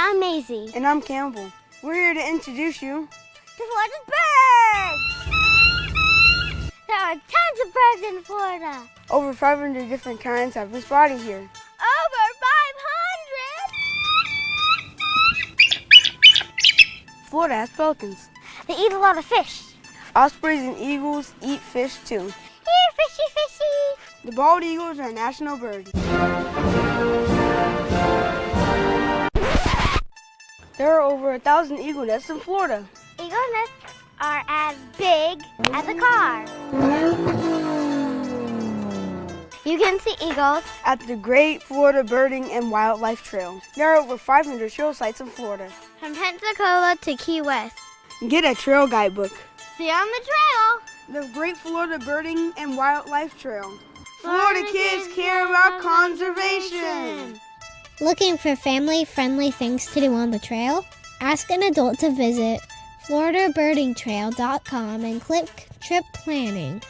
I'm Maisie. And I'm Campbell. We're here to introduce you to Florida's birds! There are tons of birds in Florida. Over 500 different kinds have been spotted here. Over 500! Florida has pelicans. They eat a lot of fish. Ospreys and eagles eat fish too. Here, fishy, fishy! The bald eagles are a national bird. There are over 1,000 eagle nests in Florida. Eagle nests are as big as a car. You can see eagles at the Great Florida Birding and Wildlife Trail. There are over 500 trail sites in Florida. From Pensacola to Key West. Get a trail guidebook. See you on the trail. The Great Florida Birding and Wildlife Trail. Florida kids care about conservation. Looking for family-friendly things to do on the trail? Ask an adult to visit FloridaBirdingTrail.com and click Trip Planning.